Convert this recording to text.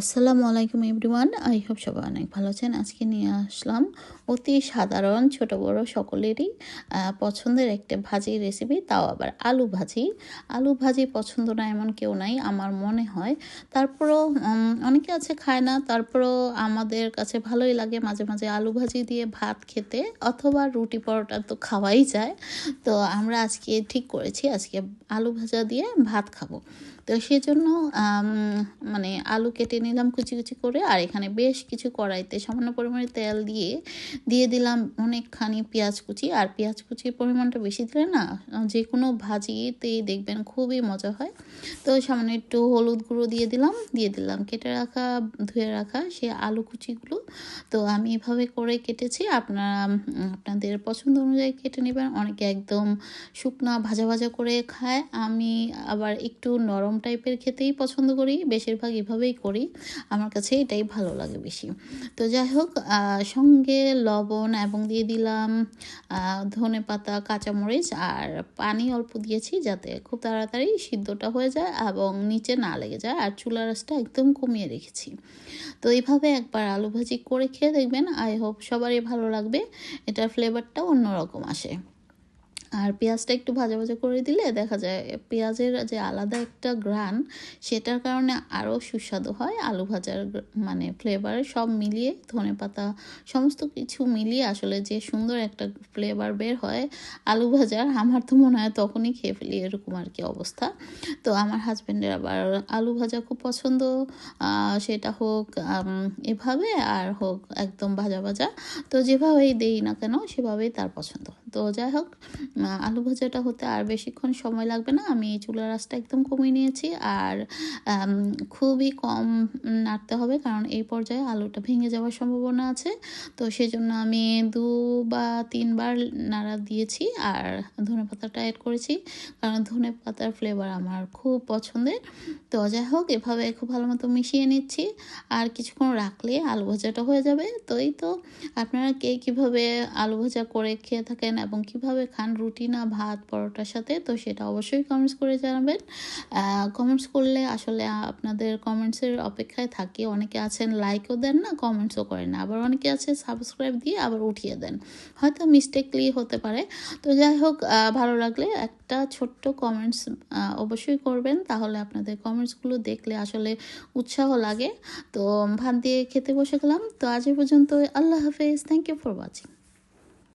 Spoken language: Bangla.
আসসালামু আলাইকুম এভরিওয়ান, আই হোপ সবাই অনেক ভালো আছেন। আজকে নিয়ে আসলাম অতি সাধারণ ছোট বড় সকলেরই পছন্দের একটা ভাজির রেসিপি, তাও আবার আলু ভাজি। আলু ভাজি পছন্দ না এমন কেউ নাই আমার মনে হয়। তারপরও অনেকে আছে খায় না, তারপরও আমাদের কাছে ভালোই লাগে মাঝে মাঝে আলু ভাজি দিয়ে ভাত খেতে, অথবা রুটি পরোটা তো খাওয়াই যায়। তো আমরা আজকে ঠিক করেছি আজকে আলু ভাজা দিয়ে ভাত খাবো। তো সেজন্য মানে আলু কেটে নিলাম কুচি কুচি করে, আর এখানে বেশ কিছু কড়াইতে সামান্য পরিমাণে তেল দিয়ে দিলাম অনেকখানি পেঁয়াজ কুচি। আর পেঁয়াজ কুচির পরিমাণটা বেশি দিলে না যে কোনো ভাজিতেই দেখবেন খুবই মজা হয়। তো সামান্য একটু হলুদ গুঁড়ো দিয়ে দিলাম কেটে রাখা ধুয়ে রাখা সে আলু কুচিগুলো। তো আমি এভাবে করে কেটেছি, আপনাদের পছন্দ অনুযায়ী কেটে নেবেন। অনেকে একদম শুকনা ভাজা ভাজা করে খায়, আমি আবার একটু নরম টাইপের খেতেই পছন্দ করি, বেশিরভাগ এভাবেই করি, আমার কাছে এটাই ভালো লাগে বেশি। তো যাই হোক, সঙ্গে লবণ এবং দিয়ে দিলাম ধনে পাতা, কাঁচামরিচ আর পানি অল্প দিয়েছি যাতে খুব তাড়াতাড়ি সিদ্ধটা হয়ে যায় এবং নিচে না লেগে যায়। আর চুলার আঁচটা একদম কমিয়ে রেখেছি। তো এইভাবে একবার আলু ভাজি করে খেয়ে দেখবেন, আই হোপ সবারই ভালো লাগবে। এটার ফ্লেভারটাও অন্যরকম আসে। আর পেঁয়াজটা একটু ভাজা ভাজা করে দিলে দেখা যায় পেঁয়াজের যে আলাদা একটা ঘ্রাণ, সেটার কারণে আরও সুস্বাদু হয় আলু ভাজার। মানে ফ্লেভার সব মিলিয়ে ধনেপাতা সমস্ত কিছু মিলিয়ে আসলে যে সুন্দর একটা ফ্লেভার বের হয় আলু ভাজার, আমার তো মনে হয় তখনই খেয়ে ফেলি, এরকম আর কি অবস্থা। তো আমার হাজব্যান্ডের আবার আলু ভাজা খুব পছন্দ, সেটা হোক এভাবে আর হোক একদম ভাজা ভাজা। তো যেভাবেই দেই না কেন সেভাবেই তার পছন্দ। তো যাই হোক, আলু ভাজাটা হতে আর বেশিক্ষণ সময় লাগবে না। আমি চুলার আঁচটা একদম কমিয়ে নিয়েছি, আর খুবই কম নাড়তে হবে, কারণ এই পর্যায়ে আলুটা ভেঙে যাওয়ার সম্ভাবনা আছে। তো সেজন্য আমি 2 বা 3 বার নাড়া দিয়েছি, আর ধনেপাতাটা অ্যাড করেছি, কারণ ধনেপাতার ফ্লেভার আমার খুব পছন্দের। তো যাই হোক, এভাবে খুব ভালো মতো মিশিয়ে নিচ্ছি, আর কিছুক্ষণ রাখলে আলু ভাজাটা হয়ে যাবে। তো এই তো, আপনারা কে কীভাবে আলু ভাজা করে খেয়ে থাকেন এবং কিভাবে খান, রুটি না ভাত পরোটার সাথে, তো সেটা অবশ্যই কমেন্টস করে জানাবেন। কমেন্টস করলে আসলে আপনাদের কমেন্টসের অপেক্ষায় থাকি। অনেকে আছেন লাইকও দেন না, কমেন্টসও করেন না, আবার অনেকে আছে সাবস্ক্রাইব দিয়ে আবার উঠিয়ে দেন, হয়তো মিস্টেকলি হতে পারে। তো যাই হোক, ভালো লাগলে একটা ছোট্ট কমেন্টস অবশ্যই করবেন, তাহলে আপনাদের কমেন্টসগুলো দেখলে আসলে উৎসাহ লাগে। তো ভাত দিয়ে খেতে বসে গেলাম। তো আজ পর্যন্ত, আল্লাহ হাফেজ, থ্যাংক ইউ ফর ওয়াচিং।